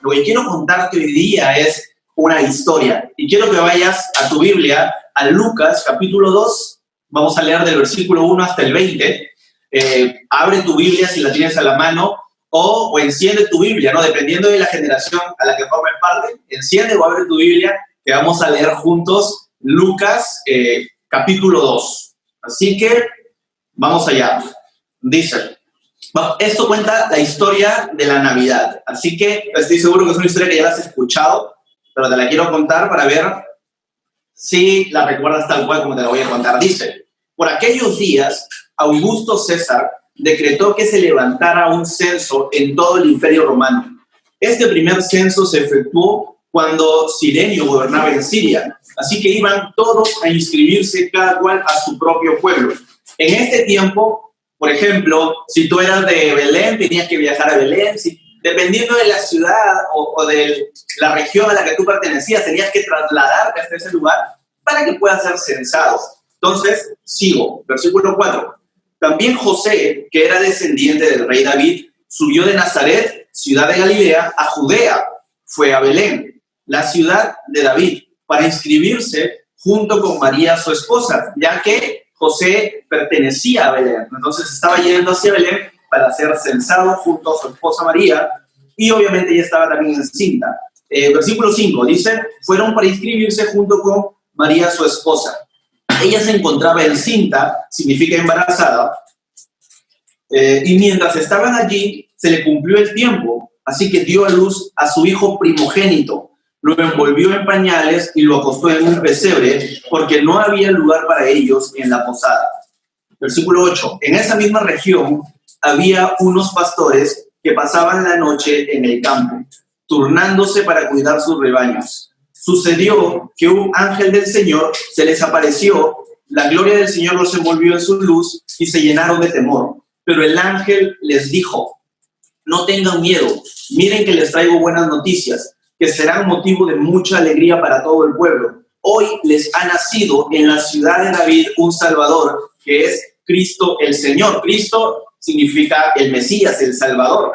Lo que quiero contarte hoy día es una historia. Y quiero que vayas a tu Biblia, a Lucas, capítulo 2. Vamos a leer del versículo 1 hasta el 20. Abre tu Biblia si la tienes a la mano o enciende tu Biblia, ¿no? Dependiendo de la generación a la que formes parte, enciende o abre tu Biblia, que vamos a leer juntos Lucas, capítulo 2. Así que vamos allá. Dice, esto cuenta la historia de la Navidad. Así que estoy seguro que es una historia que ya la has escuchado, pero te la quiero contar para ver si la recuerdas tal cual como te la voy a contar. Dice, por aquellos días, Augusto César decretó que se levantara un censo en todo el Imperio Romano. Este primer censo se efectuó cuando Cirenio gobernaba en Siria, así que iban todos a inscribirse cada cual a su propio pueblo. En este tiempo, por ejemplo, si tú eras de Belén, tenías que viajar a Belén. Dependiendo de la ciudad o de la región a la que tú pertenecías, tenías que trasladarte hasta ese lugar para que puedas ser censado. Entonces, sigo. Versículo 4. También José, que era descendiente del rey David, subió de Nazaret, ciudad de Galilea, a Judea. Fue a Belén, la ciudad de David, para inscribirse junto con María, su esposa, ya que José pertenecía a Belén. Entonces estaba yendo hacia Belén para ser censado junto a su esposa María, y obviamente ella estaba también encinta. Versículo 5 dice, fueron para inscribirse junto con María, su esposa. Ella se encontraba encinta, significa embarazada, y mientras estaban allí, se le cumplió el tiempo, así que dio a luz a su hijo primogénito, lo envolvió en pañales y lo acostó en un pesebre, porque no había lugar para ellos en la posada. Versículo 8. En esa misma región había unos pastores que pasaban la noche en el campo, turnándose para cuidar sus rebaños. Sucedió que un ángel del Señor se les apareció, la gloria del Señor los envolvió en su luz y se llenaron de temor. Pero el ángel les dijo, no tengan miedo, miren que les traigo buenas noticias, que serán motivo de mucha alegría para todo el pueblo. Hoy les ha nacido en la ciudad de David un Salvador, que es Cristo el Señor. Cristo significa el Mesías, el Salvador.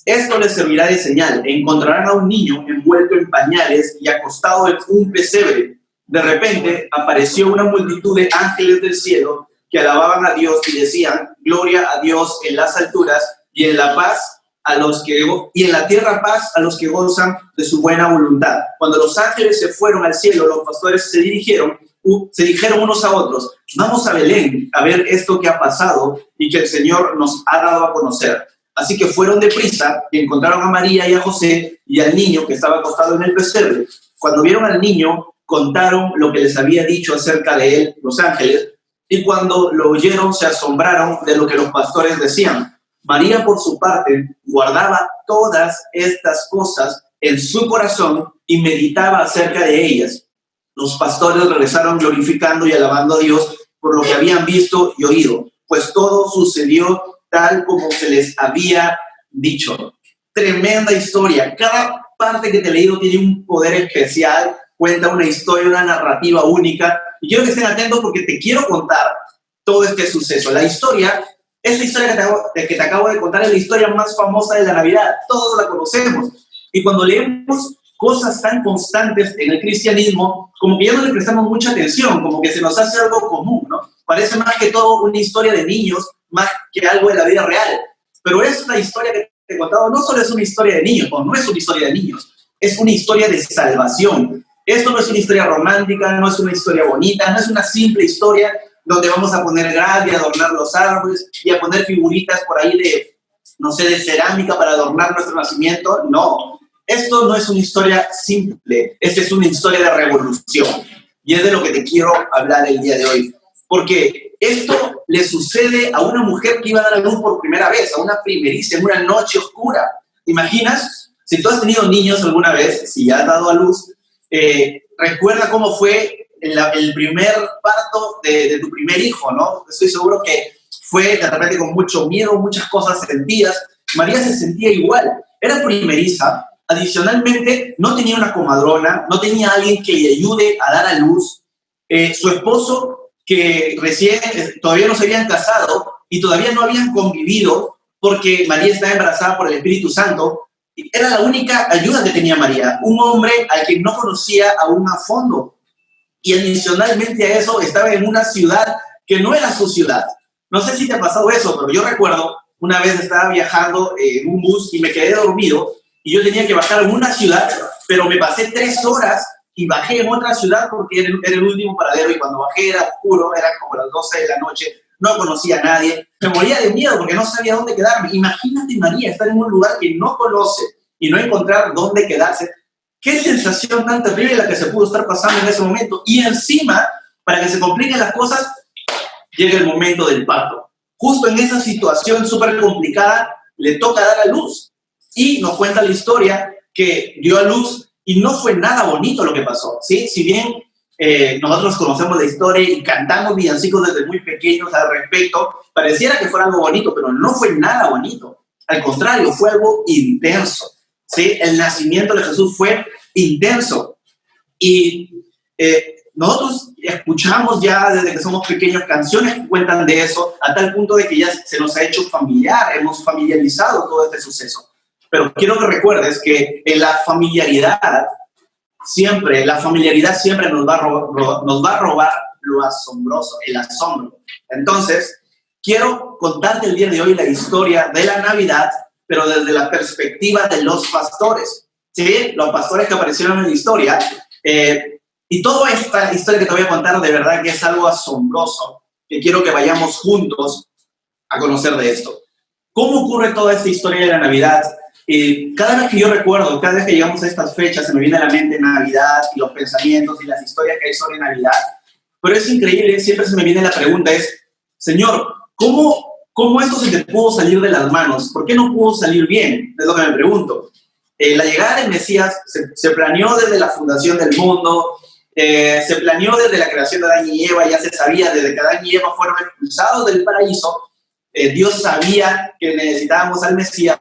Esto les servirá de señal. Encontrarán a un niño envuelto en pañales y acostado en un pesebre. De repente apareció una multitud de ángeles del cielo que alababan a Dios y decían, gloria a Dios en las alturas y en la tierra paz a los que gozan de su buena voluntad. Cuando los ángeles se fueron al cielo, los pastores se dijeron unos a otros, vamos a Belén a ver esto que ha pasado y que el Señor nos ha dado a conocer. Así que fueron deprisa y encontraron a María y a José y al niño que estaba acostado en el pesebre. Cuando vieron al niño, contaron lo que les había dicho acerca de él los ángeles, y cuando lo oyeron se asombraron de lo que los pastores decían. María, por su parte, guardaba todas estas cosas en su corazón y meditaba acerca de ellas. Los pastores regresaron glorificando y alabando a Dios por lo que habían visto y oído, pues todo sucedió tal como se les había dicho. Tremenda historia. Cada parte que te he leído tiene un poder especial, cuenta una historia, una narrativa única. Y quiero que estén atentos porque te quiero contar todo este suceso. Esta historia que te acabo de contar es la historia más famosa de la Navidad. Todos la conocemos. Y cuando leemos cosas tan constantes en el cristianismo, como que ya no le prestamos mucha atención, como que se nos hace algo común, ¿no? Parece más que todo una historia de niños, más que algo de la vida real. Pero esta historia que te he contado no solo es una historia de niños, o no es una historia de niños, es una historia de salvación. Esto no es una historia romántica, no es una historia bonita, no es una simple historia donde vamos a poner gradia, adornar los árboles y a poner figuritas por ahí de cerámica para adornar nuestro nacimiento. No, esto no es una historia simple, esta es una historia de revolución. Y es de lo que te quiero hablar el día de hoy. Porque esto le sucede a una mujer que iba a dar a luz por primera vez, a una primeriza, en una noche oscura. ¿Te imaginas? Si tú has tenido niños alguna vez, si ya has dado a luz, recuerda cómo fue el primer parto de tu primer hijo, ¿no? Estoy seguro que fue de repente con mucho miedo, muchas cosas sentías. María se sentía igual. Era primeriza. Adicionalmente, no tenía una comadrona, no tenía alguien que le ayude a dar a luz. Su esposo, que recién todavía no se habían casado y todavía no habían convivido porque María estaba embarazada por el Espíritu Santo, Era la única ayuda que tenía María, un hombre al que no conocía aún a fondo. Y adicionalmente a eso, estaba en una ciudad que no era su ciudad. No sé si te ha pasado eso, pero yo recuerdo, una vez estaba viajando en un bus y me quedé dormido y yo tenía que bajar en una ciudad, pero me pasé 3 horas y bajé en otra ciudad porque era el último paradero, y cuando bajé era oscuro, era como las 12 de la noche, no conocía a nadie, me moría de miedo porque no sabía dónde quedarme. Imagínate, María, estar en un lugar que no conoce y no encontrar dónde quedarse. Qué sensación tan terrible la que se pudo estar pasando en ese momento. Y encima, para que se compliquen las cosas, llega el momento del parto. Justo en esa situación súper complicada, le toca dar a luz. Y nos cuenta la historia que dio a luz y no fue nada bonito lo que pasó, ¿sí? Si bien nosotros conocemos la historia y cantamos villancicos desde muy pequeños al respecto, pareciera que fuera algo bonito, pero no fue nada bonito. Al contrario, fue algo intenso, ¿sí? El nacimiento de Jesús fue intenso. Y nosotros escuchamos ya desde que somos pequeños canciones que cuentan de eso, a tal punto de que ya se nos ha hecho familiar, hemos familiarizado todo este suceso. Pero quiero que recuerdes que en la familiaridad siempre nos va a robar lo asombroso, el asombro. Entonces, quiero contarte el día de hoy la historia de la Navidad, pero desde la perspectiva de los pastores, ¿sí? Los pastores que aparecieron en la historia. Y toda esta historia que te voy a contar, de verdad que es algo asombroso, que quiero que vayamos juntos a conocer de esto. ¿Cómo ocurre toda esta historia de la Navidad? Cada vez que yo recuerdo, cada vez que llegamos a estas fechas, se me viene a la mente Navidad y los pensamientos y las historias que hay sobre Navidad. Pero es increíble, siempre se me viene la pregunta, Señor, ¿cómo esto se te pudo salir de las manos? ¿Por qué no pudo salir bien? Es lo que me pregunto. La llegada del Mesías se planeó desde la fundación del mundo, se planeó desde la creación de Adán y Eva, ya se sabía desde que Adán y Eva fueron expulsados del paraíso. Dios sabía que necesitábamos al Mesías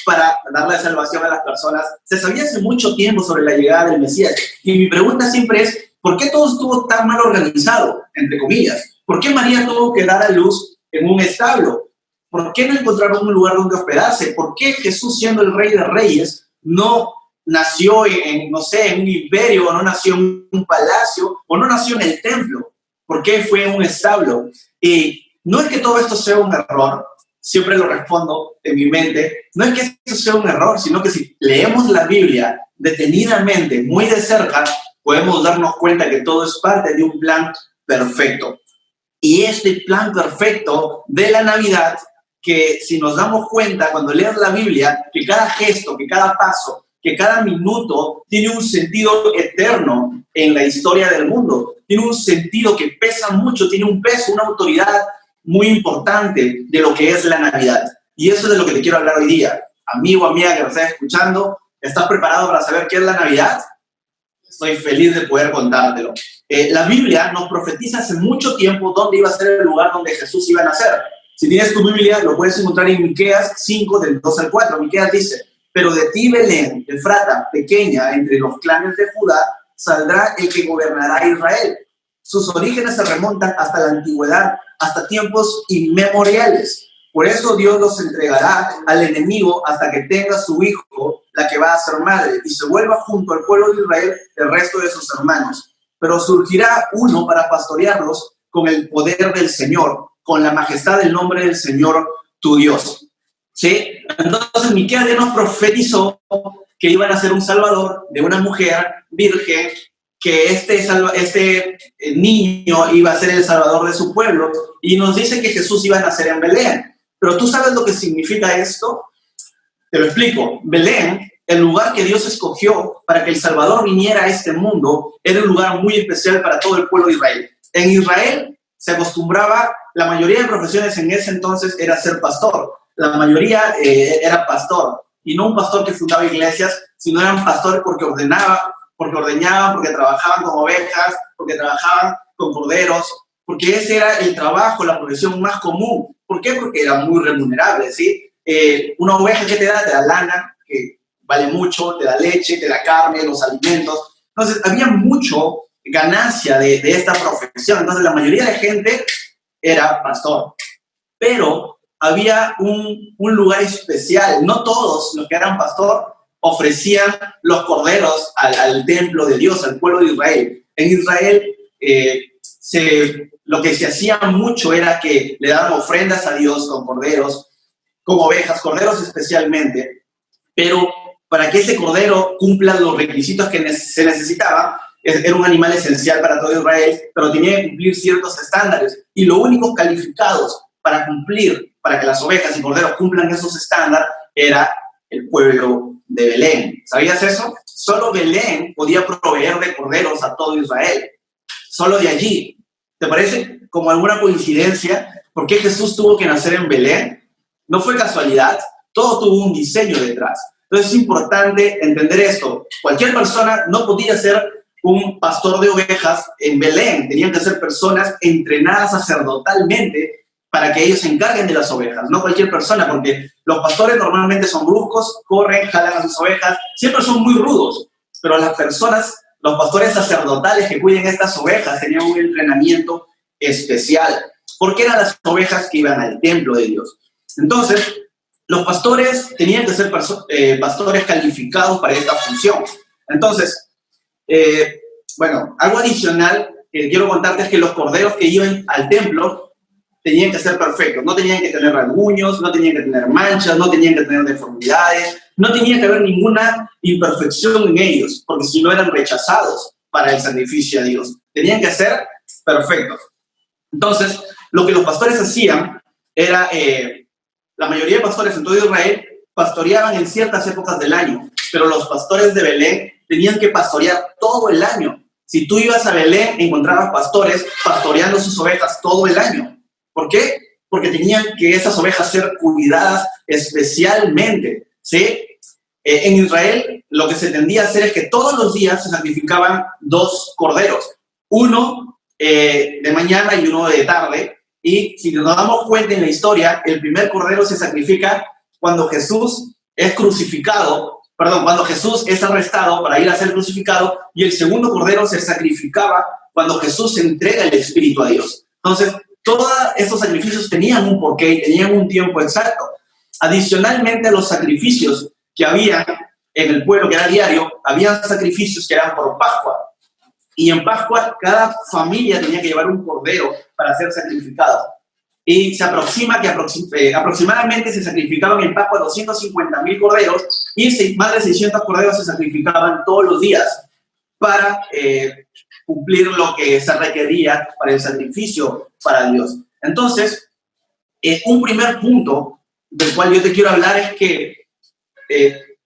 para darle salvación a las personas. Se sabía hace mucho tiempo sobre la llegada del Mesías. Y mi pregunta siempre es, ¿por qué todo estuvo tan mal organizado, entre comillas? ¿Por qué María tuvo que dar a luz en un establo? ¿Por qué no encontraron un lugar donde hospedarse? ¿Por qué Jesús, siendo el Rey de Reyes, no nació en un imperio, o no nació en un palacio, o no nació en el templo? ¿Por qué fue en un establo? Y no es que todo esto sea un error, siempre lo respondo en mi mente, no es que esto sea un error, sino que si leemos la Biblia detenidamente, muy de cerca, podemos darnos cuenta que todo es parte de un plan perfecto. Y este plan perfecto de la Navidad, que si nos damos cuenta cuando lees la Biblia, que cada gesto, que cada paso, que cada minuto tiene un sentido eterno en la historia del mundo, tiene un sentido que pesa mucho, tiene un peso, una autoridad muy importante de lo que es la Navidad. Y eso es de lo que te quiero hablar hoy día. Amigo, amiga que me estás escuchando, ¿estás preparado para saber qué es la Navidad? Estoy feliz de poder contártelo. La Biblia nos profetiza hace mucho tiempo dónde iba a ser el lugar donde Jesús iba a nacer. Si tienes tu Biblia, lo puedes encontrar en Miqueas 5, del 2 al 4. Miqueas dice, pero de ti, Belén, Efrata, pequeña entre los clanes de Judá, saldrá el que gobernará a Israel. Sus orígenes se remontan hasta la antigüedad, hasta tiempos inmemoriales. Por eso Dios los entregará al enemigo hasta que tenga su hijo, la que va a ser madre, y se vuelva junto al pueblo de Israel el resto de sus hermanos. Pero surgirá uno para pastorearlos con el poder del Señor, con la majestad del nombre del Señor, tu Dios. ¿Sí? Entonces Miqueas ya nos profetizó que iban a ser un salvador de una mujer virgen, que este niño iba a ser el salvador de su pueblo, y nos dice que Jesús iba a nacer en Belén. Pero ¿tú sabes lo que significa esto? Te lo explico. Belén, el lugar que Dios escogió para que el Salvador viniera a este mundo, era un lugar muy especial para todo el pueblo de Israel. En Israel se acostumbraba, la mayoría de profesiones en ese entonces era ser pastor. La mayoría era pastor, y no un pastor que fundaba iglesias, sino eran pastores porque ordeñaban, porque trabajaban con ovejas, porque trabajaban con corderos, porque ese era el trabajo, la profesión más común. ¿Por qué? Porque era muy remunerable, ¿sí? Una oveja que te da lana, que vale mucho, te da leche, te da carne, los alimentos. Entonces, había mucho ganancia de esta profesión. Entonces, la mayoría de gente era pastor. Pero había un lugar especial. No todos los que eran pastor ofrecían los corderos al templo de Dios, al pueblo de Israel. En Israel lo que se hacía mucho era que le daban ofrendas a Dios con corderos, con ovejas, corderos especialmente, pero para que ese cordero cumpla los requisitos que se necesitaban, era un animal esencial para todo Israel, pero tenía que cumplir ciertos estándares. Y los únicos calificados para que las ovejas y corderos cumplan esos estándares, era el pueblo de Belén. ¿Sabías eso? Solo Belén podía proveer de corderos a todo Israel. Solo de allí. ¿Te parece como alguna coincidencia? ¿Por qué Jesús tuvo que nacer en Belén? No fue casualidad. Todo tuvo un diseño detrás. Entonces es importante entender esto. Cualquier persona no podía ser un pastor de ovejas en Belén. Tenían que ser personas entrenadas sacerdotalmente para que ellos se encarguen de las ovejas. No cualquier persona, porque los pastores normalmente son bruscos, corren, jalan a sus ovejas, siempre son muy rudos. Pero las personas, los pastores sacerdotales que cuiden estas ovejas tenían un entrenamiento especial, porque eran las ovejas que iban al templo de Dios. Entonces, los pastores tenían que ser pastores calificados para esta función. Entonces, algo adicional que quiero contarte es que los corderos que iban al templo tenían que ser perfectos. No tenían que tener rasguños, no tenían que tener manchas, no tenían que tener deformidades, no tenía que haber ninguna imperfección en ellos, porque si no eran rechazados para el sacrificio a Dios. Tenían que ser perfectos. Entonces, lo que los pastores hacían era... la mayoría de pastores en todo Israel pastoreaban en ciertas épocas del año, pero los pastores de Belén tenían que pastorear todo el año. Si tú ibas a Belén, encontrabas pastores pastoreando sus ovejas todo el año. ¿Por qué? Porque tenían que esas ovejas ser cuidadas especialmente, ¿sí? En Israel, lo que se tendía a hacer es que todos los días se sacrificaban 2 corderos, uno de mañana y uno de tarde. Y si nos damos cuenta en la historia, el primer cordero se sacrifica cuando Jesús es crucificado, cuando Jesús es arrestado para ir a ser crucificado, y el segundo cordero se sacrificaba cuando Jesús entrega el Espíritu a Dios. Entonces, todos estos sacrificios tenían un porqué y tenían un tiempo exacto. Adicionalmente a los sacrificios que había en el pueblo, que era diario, había sacrificios que eran por Pascua. Y en Pascua, cada familia tenía que llevar un cordero para ser sacrificado. Y se aproxima que aproximadamente se sacrificaban en Pascua 250,000 corderos, y más de 600 corderos se sacrificaban todos los días para cumplir lo que se requería para el sacrificio para Dios. Entonces, un primer punto del cual yo te quiero hablar es que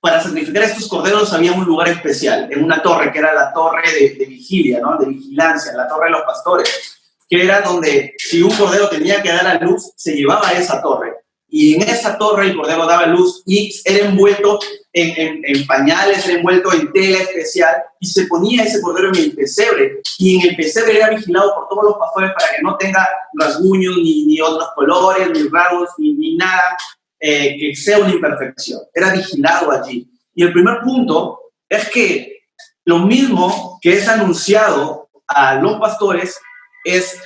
para sacrificar estos corderos había un lugar especial, en una torre, que era la torre de vigilia, ¿no? De vigilancia, la torre de los pastores, que era donde si un cordero tenía que dar a luz, se llevaba a esa torre. Y en esa torre el cordero daba luz y era envuelto en pañales, era envuelto en tela especial, y se ponía ese cordero en el pesebre. Y en el pesebre era vigilado por todos los pastores para que no tenga rasguños, ni otros colores, ni rasgos, ni nada que sea una imperfección. Era vigilado allí. Y el primer punto es que lo mismo que es anunciado a los pastores es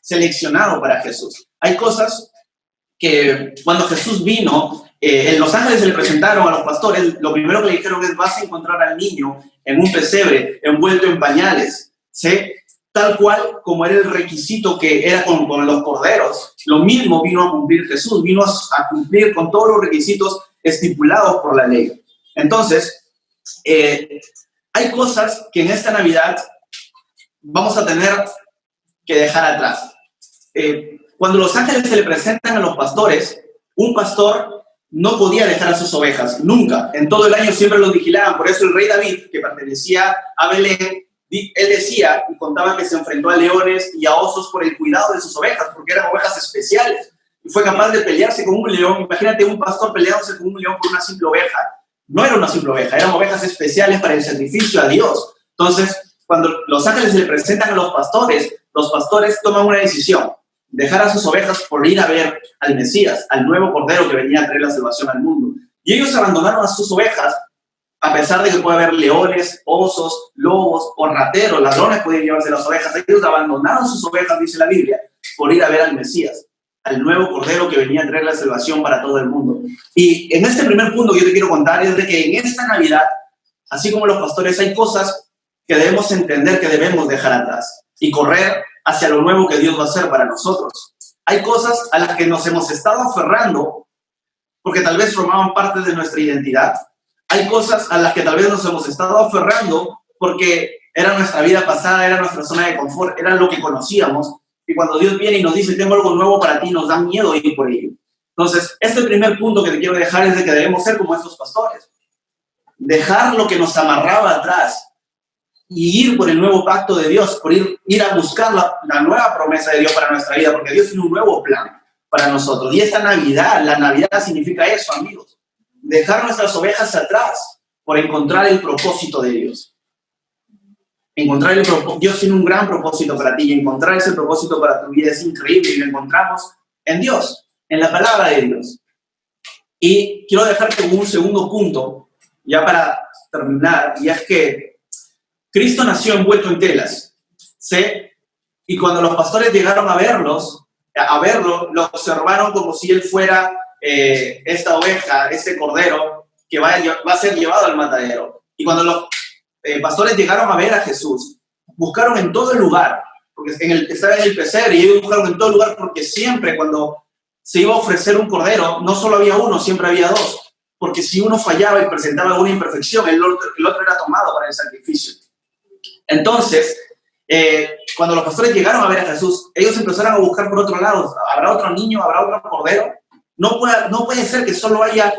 seleccionado para Jesús. Hay cosas que cuando Jesús vino, en los ángeles se le presentaron a los pastores, lo primero que le dijeron es: vas a encontrar al niño en un pesebre, envuelto en pañales, ¿sí? Tal cual como era el requisito que era con los corderos. Lo mismo vino a cumplir Jesús, vino a cumplir con todos los requisitos estipulados por la ley. Entonces, hay cosas que en esta Navidad vamos a tener que dejar atrás. Cuando los ángeles se le presentan a los pastores, un pastor no podía dejar a sus ovejas, nunca. En todo el año siempre los vigilaban. Por eso el rey David, que pertenecía a Belén, él decía y contaba que se enfrentó a leones y a osos por el cuidado de sus ovejas, porque eran ovejas especiales. Y fue capaz de pelearse con un león. Imagínate un pastor peleándose con un león por una simple oveja. No era una simple oveja, eran ovejas especiales para el sacrificio a Dios. Entonces, cuando los ángeles se le presentan a los pastores toman una decisión: dejar a sus ovejas por ir a ver al Mesías, al nuevo Cordero que venía a traer la salvación al mundo. Y ellos abandonaron a sus ovejas, a pesar de que puede haber leones, osos, lobos o rateros, ladrones pueden llevarse las ovejas. Ellos abandonaron sus ovejas, dice la Biblia, por ir a ver al Mesías. al nuevo Cordero que venía a traer la salvación para todo el mundo. Y en este primer punto que yo te quiero contar es de que en esta Navidad, así como los pastores, hay cosas que debemos entender que debemos dejar atrás y correr hacia lo nuevo que Dios va a hacer para nosotros. Hay cosas a las que nos hemos estado aferrando porque tal vez formaban parte de nuestra identidad. Hay cosas a las que tal vez nos hemos estado aferrando porque era nuestra vida pasada, era nuestra zona de confort, era lo que conocíamos. Y cuando Dios viene y nos dice, tengo algo nuevo para ti, nos da miedo ir por ello. Entonces, este primer punto que te quiero dejar es de que debemos ser como estos pastores. Dejar lo que nos amarraba atrás y ir por el nuevo pacto de Dios, por ir a buscar la nueva promesa de Dios para nuestra vida, porque Dios tiene un nuevo plan para nosotros. Y esta Navidad, la Navidad significa eso, amigos. Dejar nuestras ovejas atrás por encontrar el propósito de Dios. Dios tiene un gran propósito para ti y encontrar ese propósito para tu vida es increíble y lo encontramos en Dios, en la palabra de Dios. Y quiero dejarte un segundo punto, ya para terminar, y es que Cristo nació envuelto en telas, ¿sí? Y cuando los pastores llegaron a verlo, lo observaron como si él fuera esta oveja, este cordero que va a ser llevado al matadero. Y cuando los pastores llegaron a ver a Jesús, buscaron en todo el lugar, porque estaba en el pesebre, y ellos buscaron en todo el lugar porque siempre cuando se iba a ofrecer un cordero, no solo había uno, siempre había dos, porque si uno fallaba y presentaba alguna imperfección, el otro era tomado para el sacrificio. Entonces, cuando los pastores llegaron a ver a Jesús, ellos empezaron a buscar por otro lado. ¿Habrá otro niño? ¿Habrá otro cordero? No puede ser que solo haya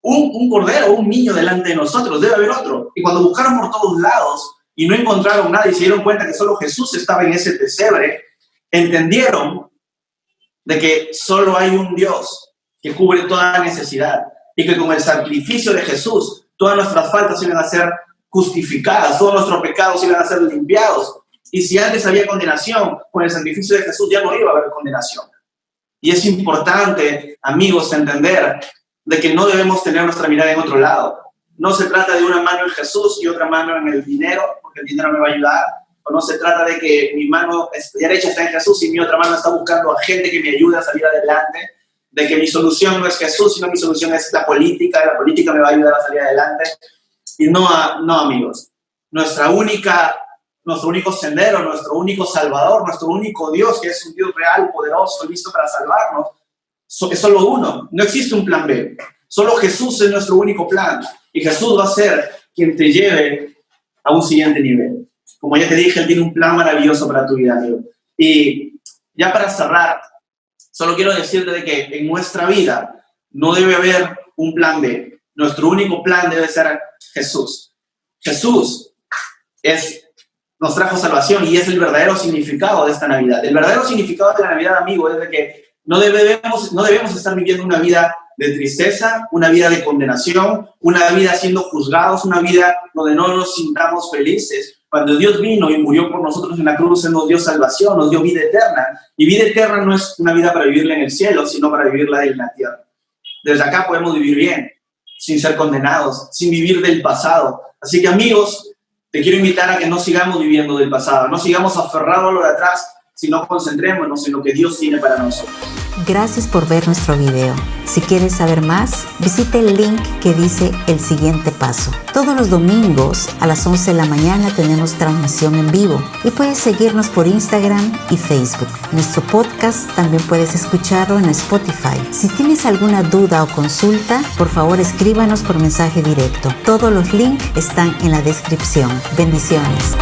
un cordero, un niño delante de nosotros, debe haber otro. Y cuando buscaron por todos lados y no encontraron nada y se dieron cuenta que solo Jesús estaba en ese pesebre, entendieron de que solo hay un Dios que cubre toda necesidad y que con el sacrificio de Jesús todas nuestras faltas iban a ser justificadas, todos nuestros pecados iban a ser limpiados. Y si antes había condenación, con el sacrificio de Jesús ya no iba a haber condenación. Y es importante, amigos, entender de que no debemos tener nuestra mirada en otro lado. No se trata de una mano en Jesús y otra mano en el dinero, porque el dinero me va a ayudar. O no se trata de que mi mano derecha está en Jesús y mi otra mano está buscando a gente que me ayude a salir adelante. De que mi solución no es Jesús, sino mi solución es la política me va a ayudar a salir adelante. Y no, amigos. Nuestro único sendero, nuestro único Salvador, nuestro único Dios, que es un Dios real, poderoso, listo para salvarnos, es solo uno. No existe un plan B. Solo Jesús es nuestro único plan. Y Jesús va a ser quien te lleve a un siguiente nivel. Como ya te dije, Él tiene un plan maravilloso para tu vida, amigo. Y ya para cerrar, solo quiero decirte de que en nuestra vida no debe haber un plan B. Nuestro único plan debe ser Jesús. Jesús nos trajo salvación y es el verdadero significado de esta Navidad. El verdadero significado de la Navidad, amigo, es de que no debemos estar viviendo una vida de tristeza, una vida de condenación, una vida siendo juzgados, una vida donde no nos sintamos felices. Cuando Dios vino y murió por nosotros en la cruz, Él nos dio salvación, nos dio vida eterna. Y vida eterna no es una vida para vivirla en el cielo, sino para vivirla en la tierra. Desde acá podemos vivir bien, sin ser condenados, sin vivir del pasado. Así que, amigos, te quiero invitar a que no sigamos viviendo del pasado, no sigamos aferrados a lo de atrás, sino concentrémonos en lo que Dios tiene para nosotros. Gracias por ver nuestro video. Si quieres saber más, visite el link que dice El Siguiente Paso. Todos los domingos a las 11 de la mañana tenemos transmisión en vivo y puedes seguirnos por Instagram y Facebook. Nuestro podcast también puedes escucharlo en Spotify. Si tienes alguna duda o consulta, por favor escríbanos por mensaje directo. Todos los links están en la descripción. Bendiciones.